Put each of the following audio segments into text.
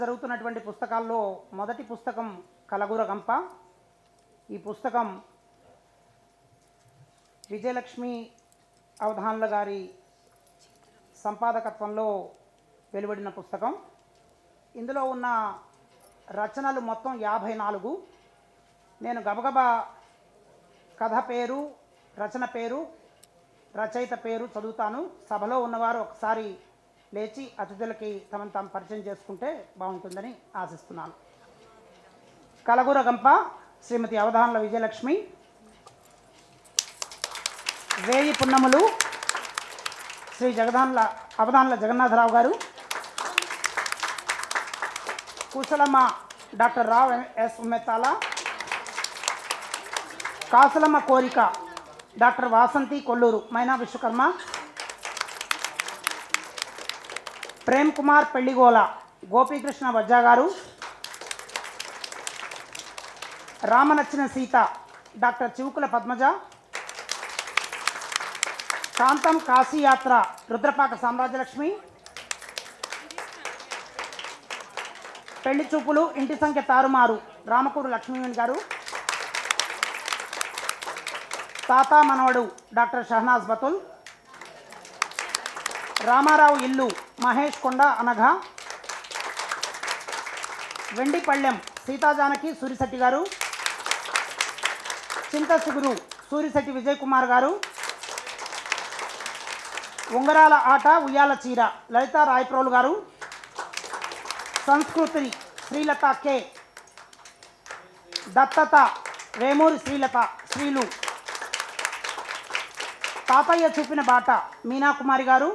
జరుగుతున్నటువంటి పుస్తకాల్లో మొదటి పుస్తకం కలగుర గంప. ఈ పుస్తకం విజయలక్ష్మి అవధాన్ల గారి సంపాదకత్వంలో వెలువడిన పుస్తకం. ఇందులో ఉన్న రచనలు మొత్తం 54. నేను గబగబా కథ పేరు, రచన పేరు, రచయిత పేరు చదువుతాను. సభలో ఉన్నవారు ఒకసారి లేచి అతిథులకి తమను తాము పరిచయం చేసుకుంటే బాగుంటుందని ఆశిస్తున్నాను. కలగుర గంప శ్రీమతి అవధాన్ల విజయలక్ష్మి. వేయి పున్నములు శ్రీ అవధాన్ల జగన్నాథరావు గారు. కుశలమ్మ డాక్టర్ రావ్ ఎస్ ఉమ్మెత్తాల. కాసులమ్మ కోరిక డాక్టర్ వాసంతి కొల్లూరు మైనా విశ్వకర్మ. ప్రేమ్ కుమార్ పెళ్లిగోల గోపీకృష్ణ వజ్జా గారు. రామనచ్చిన సీత డాక్టర్ చివుకుల పద్మజ. కాంతం కాశీయాత్ర రుద్రపాక సామ్రాజ్యలక్ష్మి. పెళ్లి చూపులు ఇంటి సంఖ్య తారుమారు రామకూరు లక్ష్మీవేణి గారు. తాత మనవడు డాక్టర్ షహనాజ్ బతుల్. రామారావు ఇల్లు మహేష్ కొండ అనఘ. వెండిపళ్ళెం సీతాజానకి సూరిశెట్టి గారు. చింతసుగురు సూరిశెట్టి విజయ్ కుమార్ గారు. ఉంగరాల ఆట ఉయ్యాల చీర లలిత రాయప్రోలు గారు. సంస్కృతి శ్రీలత కె. దత్తత వేమూరి శ్రీలత శ్రీలు. తాతయ్య చూపిన బాట మీనాకుమారి గారు.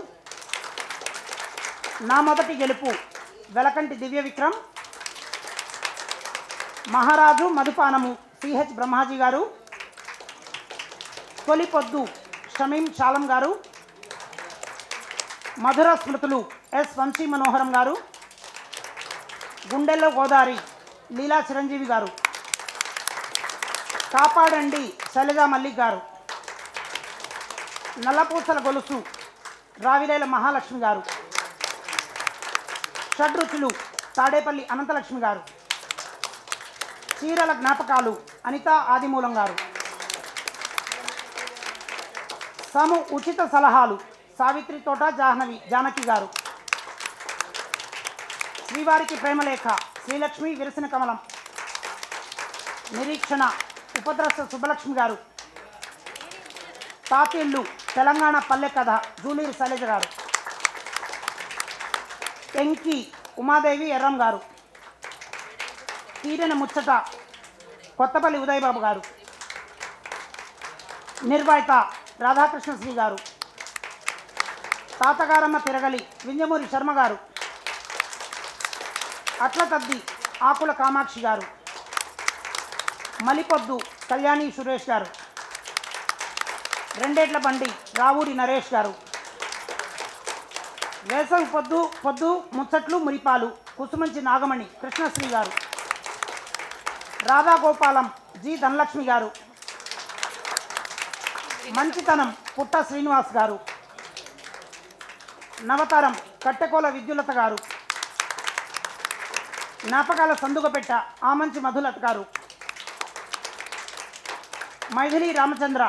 నా మొదటి గెలుపు వెలకంటి దివ్య విక్రమ్. మహారాజు మధుపానము సిహెచ్ బ్రహ్మాజీ గారు. తొలి పొద్దు షమీం షాలం గారు. మధుర స్మృతులు ఎస్ వంశీ మనోహరం గారు. గుండెల్లో గోదారి లీలా చిరంజీవి గారు. కాపాడండి శైలజా మల్లిక్ గారు. నల్లపూసల గొలుసు రావిలేల మహాలక్ష్మి గారు. షడ్రుచులు తాడేపల్లి అనంతలక్ష్మి గారు. చీరల జ్ఞాపకాలు అనిత ఆదిమూలం గారు. సము ఉచిత సలహాలు సావిత్రి తోట జానకి గారు. శ్రీవారికి ప్రేమలేఖ శ్రీలక్ష్మి విరసిన కమలం. నిరీక్షణ ఉపద్రష్ట సుబ్బలక్ష్మి గారు. తాతిళ్ళు తెలంగాణ పల్లె కథ జూలూరి శైలజ గారు. ఎంకి ఉమాదేవి ఎర్రం గారు. తీరిన ముచ్చట కొత్తపల్లి ఉదయబాబు గారు. నిర్వాయిత రాధాకృష్ణ శ్రీ గారు. తాతగారమ్మ తిరగలి వింజమూరి శర్మ గారు. అట్ల తద్ది ఆకుల కామాక్షి గారు. మలిపొద్దు కళ్యాణి సురేష్ గారు. రెండేట్ల బండి రావూరి నరేష్ గారు. వేసవి పొద్దు ముచ్చట్లు మురిపాలు కుసుమంచి నాగమణి కృష్ణశ్రీ గారు. రాధాగోపాలం జి ధనలక్ష్మి గారు. మంచితనం పుట్ట శ్రీనివాస్ గారు. నవతరం కట్టెకోల విద్యులత గారు. జ్ఞాపకాల సందుగపెట్ట ఆమంచి మధులత గారు. మైథిలి రామచంద్ర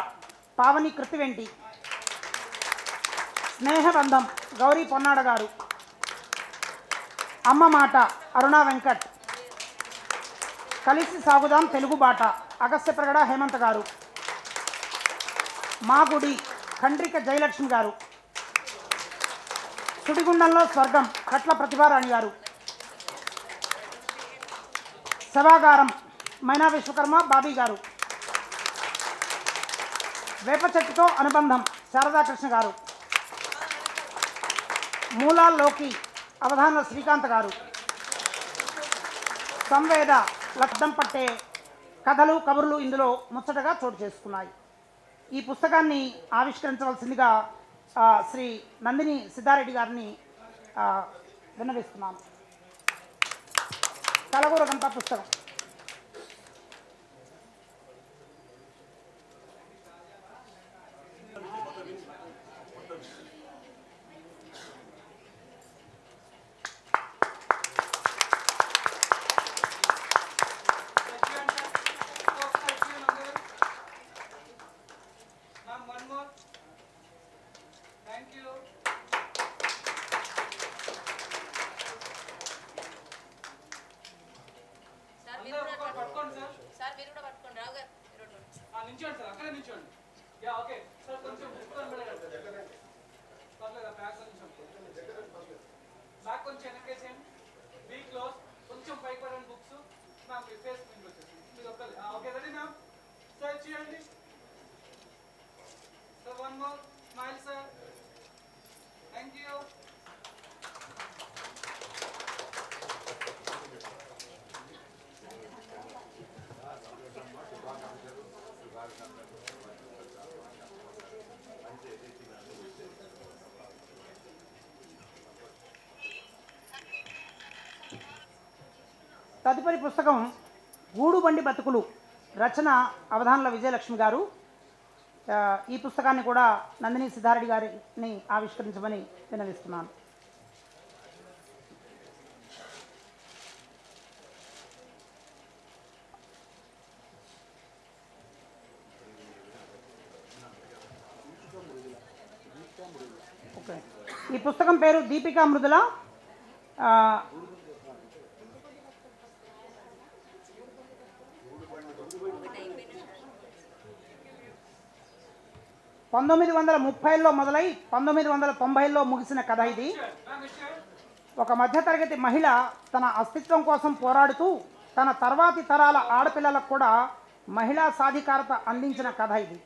పావని కృతివెంటి. స్నేహబంధం గౌరీ పొన్నాడ గారు. అమ్మ మాట అరుణా వెంకట్. కలిసి సాగుదాం తెలుగు బాట అగస్త్య ప్రగడ హేమంత్ గారు. మా గుడి ఖండ్రిక జయలక్ష్మి గారు. సుడిగుండంలో స్వర్గం కట్ల ప్రతిభారాణి గారు. సభాగారం మైనా విశ్వకర్మ బాబీ గారు. వేప చెట్టుతో అనుబంధం శారదాకృష్ణ గారు. మూలాల్లోకి అవధాన్ల శ్రీకాంత్ గారు. సంవేద లబ్ధం పట్టే కథలు కబుర్లు ఇందులో ముచ్చటగా చోటు చేసుకున్నాయి. ఈ పుస్తకాన్ని ఆవిష్కరించవలసిందిగా శ్రీ నందిని సిద్ధారెడ్డి గారిని విన్నవిస్తున్నాను. కలగూర గంప పుస్తకం. నించోండి సార్, అక్కడే నించోండి. యా ఓకే సార్, కొంచెం పర్లేదా? బ్యాక్ కొంచెం బ్యాక్ కొంచెం వెనకేసేయండి. Be close. కొంచెం పైకి పడండి బుక్స్. మ్యామ్ మీ ఫేస్ మీకు వచ్చేసి మీరు ఒక్కలే. Okay ready ma'am? సార్ చేయండి sir. One more smile sir. Thank you. తదుపరి పుస్తకం గూడుబండి బతుకులు, రచన అవధానుల విజయలక్ష్మి గారు. ఈ పుస్తకాన్ని కూడా నందిని సిద్ధారెడ్డి గారిని ఆవిష్కరించమని విన్నవిస్తున్నాను. ఓకే, ఈ పుస్తకం పేరు దీపికా మృదుల. 1930లో మొదలై 1990లో ముగిసిన కథ ఇది. ఒక మధ్యతరగతి మహిళ తన అస్తిత్వం కోసం పోరాడుతూ తన తర్వాతి తరాల ఆడపిల్లలకు కూడా మహిళా సాధికారత అందించిన కథ ఇది.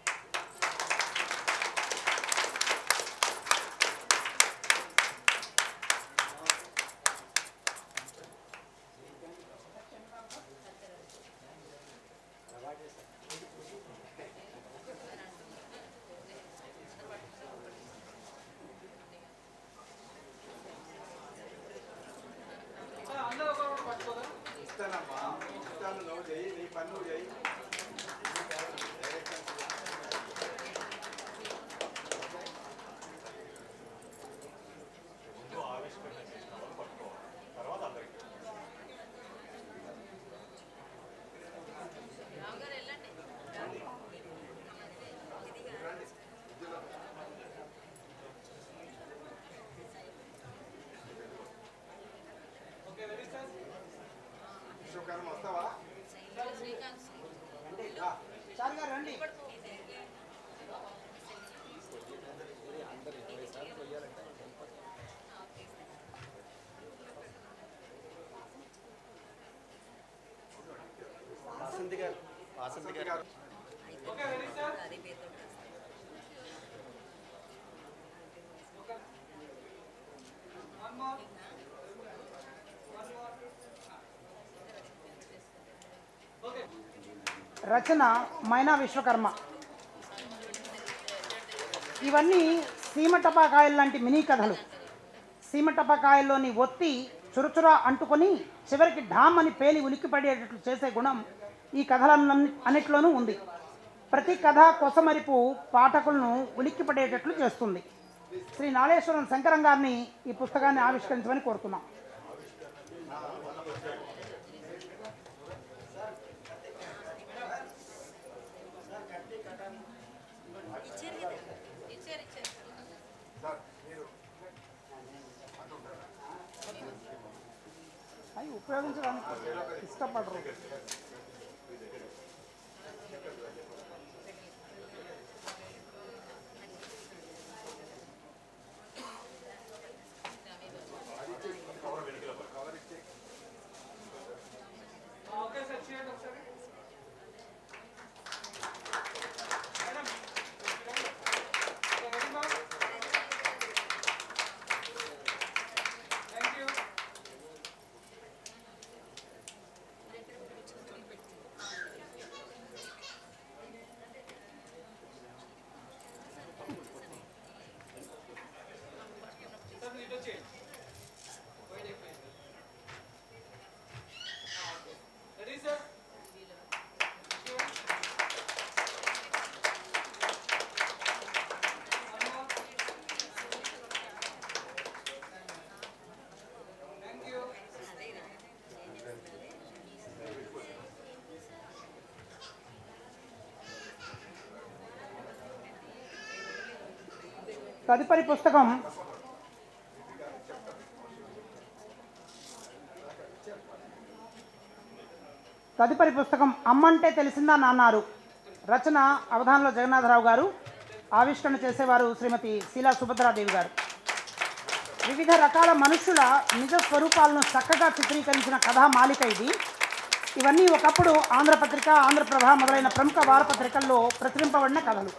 రచన మైనా విశ్వకర్మ. ఇవన్నీ సీమటపాకాయలు లాంటి మినీ కథలు. సీమటపాకాయల్లోని ఒత్తి చురచురా అంటుకొని చివరికి ఢామ్ అని పేలి ఉలిక్కిపడేటట్లు చేసే గుణం ఈ కథలన్నిట్లోనూ ఉంది. ప్రతి కథ కొసమరిపు పాఠకులను ఉలిక్కిపడేటట్లు చేస్తుంది. శ్రీ నాళేశ్వరం శంకరం గారిని ఈ పుస్తకాన్ని ఆవిష్కరించమని కోరుతున్నాం. అవి ఉపయోగించడానికి ఇష్టపడరు. తదుపరి పుస్తకం తదుపరి పుస్తకం అమ్మంటే తెలిసిందా నాన్నారు. రచన అవధానంలో జగన్నాథరావు గారు. ఆవిష్కరణ చేసేవారు శ్రీమతి శీలా సుభద్రాదేవి గారు. వివిధ రకాల మనుషుల నిజ స్వరూపాలను చక్కగా చిత్రీకరించిన కథా మాలిక ఇది. ఇవన్నీ ఒకప్పుడు ఆంధ్రపత్రిక, ఆంధ్రప్రభ మొదలైన ప్రముఖ వారపత్రికల్లో ప్రచురింపబడిన కథలు.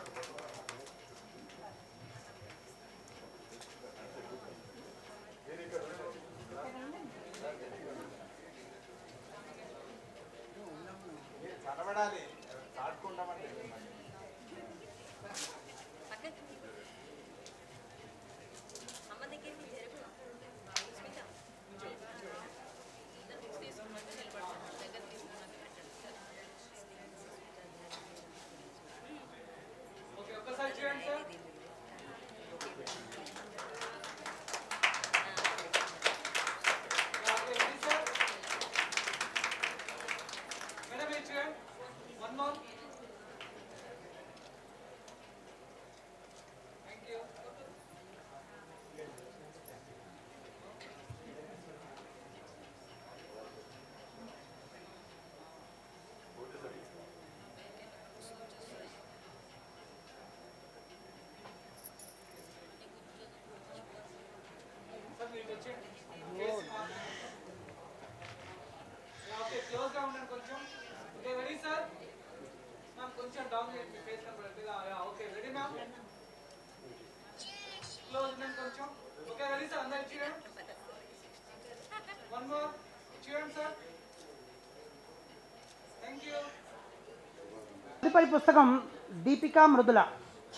ఓకే ఒక్కసారి చూడండి sir. Okay ready sir. Madam మీరు చూడండి. One more. Thank you. Sir మీరు వచ్చేయండి. ఓకే క్లోజ్ గా ఉండండి కొంచెం. Okay ready sir. మ్యామ్ కొంచెం డౌన్ చేయండి, మీ ఫేస్ కనపడట్లేదు. Okay ready ma'am. క్లోజ్ ఉండండి కొంచెం. Okay ready sir. అందరు చూడండి. One more. చూడండి సార్. Thank you. తదుపరి పుస్తకం దీపికా మృదుల.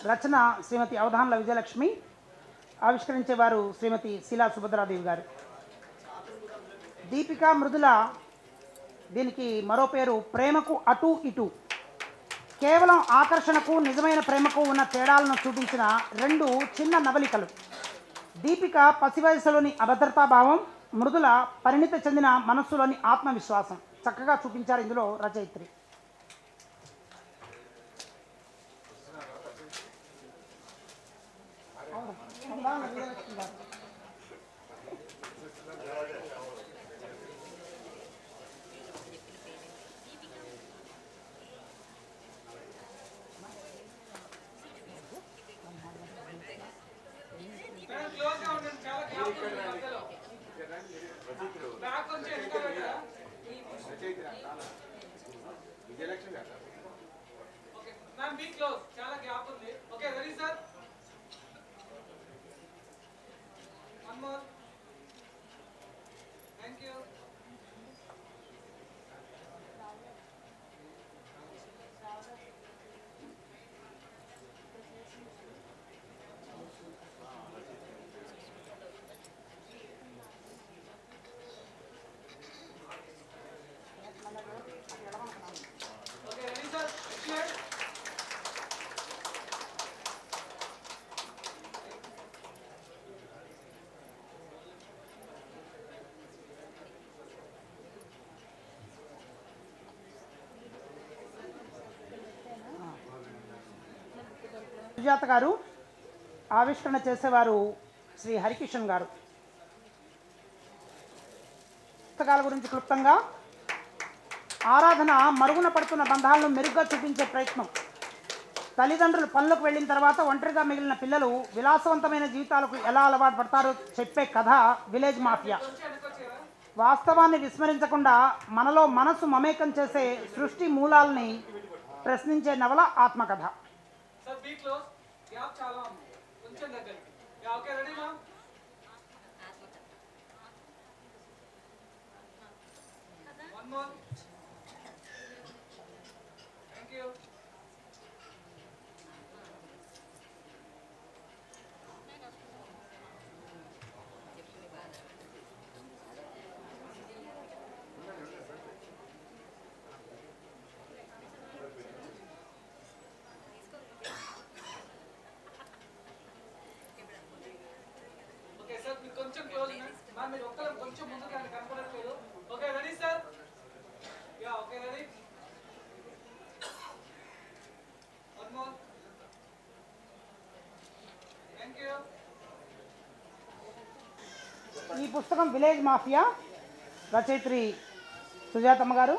రచన శ్రీమతి అవధాన్ల విజయలక్ష్మి. ఆవిష్కరించేవారు శ్రీమతి శీలా సుభద్రాదేవి గారు. దీపికా మృదుల, దీనికి మరో పేరు ప్రేమకు అటు ఇటు. కేవలం ఆకర్షణకు నిజమైన ప్రేమకు ఉన్న తేడాలను చూపించిన రెండు చిన్న నవలికలు. దీపిక పసి వయసులోని అభద్రతాభావం, మృదుల పరిణిత చెందిన మనస్సులోని ఆత్మవిశ్వాసం చక్కగా చూపించారు ఇందులో రచయిత్రి. మేడం క్లోజ్ గా ఉండండి. చాలా గ్యాప్ ఉంది మధ్యలో. బ్యాక్ కొంచెం వెనక పెట్టరా. Okay ma'am be close. చాలా గ్యాప్ ఉంది. Okay ready sir. One more. Thank you. Okay ready sir. Excellent. Sujatha garu. ఆవిష్కరణ చేసేవారు శ్రీ హరికిషన్ గారు. పుస్తకాల గురించి క్లుప్తంగా ఆరాధన మరుగున పడుతున్న బంధాలను మెరుగ్గా చూపించే ప్రయత్నం. తల్లిదండ్రులు పనులకు వెళ్ళిన తర్వాత ఒంటరిగా మిగిలిన పిల్లలు విలాసవంతమైన జీవితాలకు ఎలా అలవాటు పడతారో చెప్పే కథ విలేజ్ మాఫియా. కొంచెం వెనక వచ్చేరా. వాస్తవాన్ని విస్మరించకుండా మనలో మనసు మమేకం చేసే సృష్టి మూలాల్ని ప్రశ్నించే నవల ఆత్మకథ. Sir be close. గ్యాప్ చాలా ఉంది. కొంచెం దగ్గరికి. Okay ready ma'am. One more. Thank you. Okay sir మీరు కొంచెం క్లోజ్ మ్యామ్. మీరు ఒక్కరు కొంచెం ముందుకు రండి, కనపడట్లేదు. Okay ready sir. Okay ready. One more. Thank you. ఈ పుస్తకం విలేజ్ మాఫియా. రచయిత్రి సుజాతమ్మ గారు.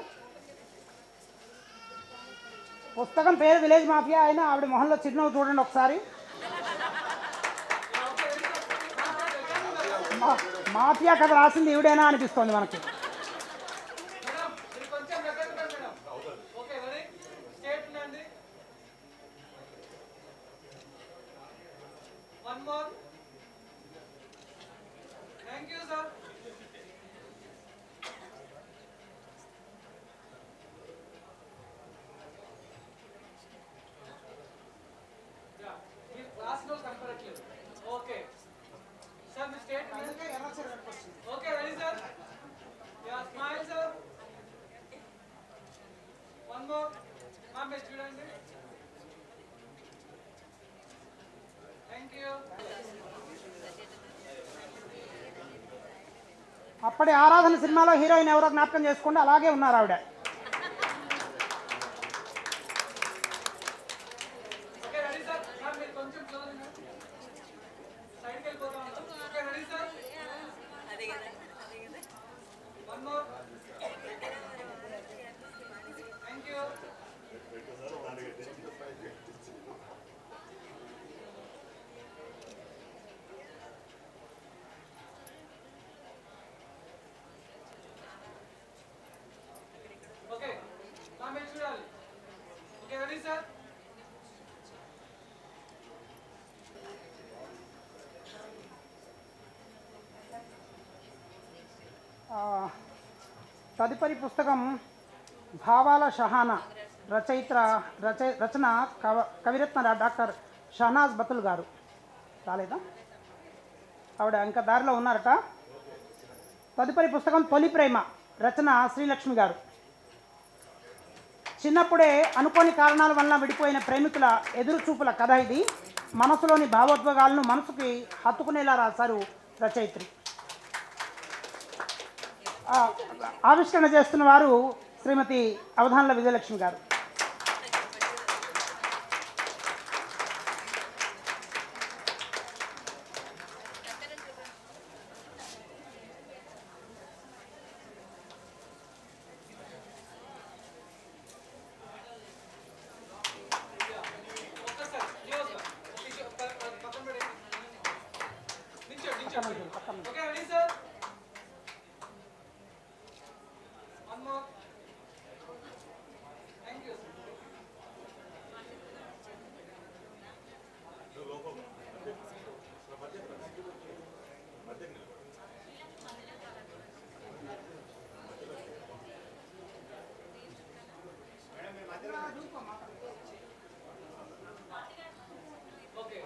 పుస్తకం పేరు విలేజ్ మాఫియా అయినా ఆవిడ మొహంలో చిరునవ్వు చూడండి ఒకసారి. మాఫియా కథ రాసింది ఈవిడేనా అనిపిస్తోంది మనకి. మేడం మీరు కొంచెం దగ్గర మేడం. ఓకే రెడీ స్టేట్ ఉండండి. One more. Thank you sir. మీరు క్లాస్లో కనపడట్లేదు. ఓకే సార్ మీ straight okay ready sir. Yeah smile sir. One more. మా మీరు చూడండి. Thank you. అప్పటి ఆరాధన సినిమాలో హీరోయిన్ ఎవరో జ్ఞాపకం చేసుకోండి, అలాగే ఉన్నారు ఆవిడ. Okay ready sir. మ్యామ్ మీరు కొంచెం క్లోజ్ సైడ్కి వెళ్ళిపోతా ఉన్నారు. Okay ready sir. One more. Thank you. Okay ma'am మీరు చూడాలి. Okay ready sir. తదుపరి పుస్తకం భావాల షహానా. రచన కవిరత్న డాక్టర్ షహనాజ్ బతుల్ గారు. రాలేదా? ఆవిడ ఇంకా దారిలో ఉన్నారట. తదుపరి పుస్తకం తొలి ప్రేమ. రచన శ్రీలక్ష్మి గారు. చిన్నప్పుడే అనుకోని కారణాల వల్ల విడిపోయిన ప్రేమికుల ఎదురుచూపుల కథ ఇది. మనసులోని భావోద్వేగాలను మనసుకి హత్తుకునేలా రాశారు రచయిత్రి. ఆవిష్కరణ చేస్తున్న వారు శ్రీమతి అవధాన్ల విజయలక్ష్మి గారు. ఒక్కసారి క్లోజ్ పక్కన పెట్టి నించోండి. Okay ready sir. One more. Thank you sir. Okay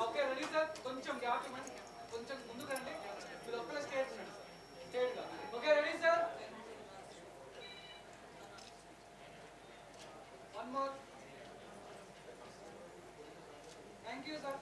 okay ready sir. కొంచెం గ్యాప్ ఇవ్వండి. కొంచెం ముందుకు రండి. మీరు ఒక్కలే స్టేట్ ఉండండి సార్. స్టేట్గా. Okay ready sir. One more. Thank you sir.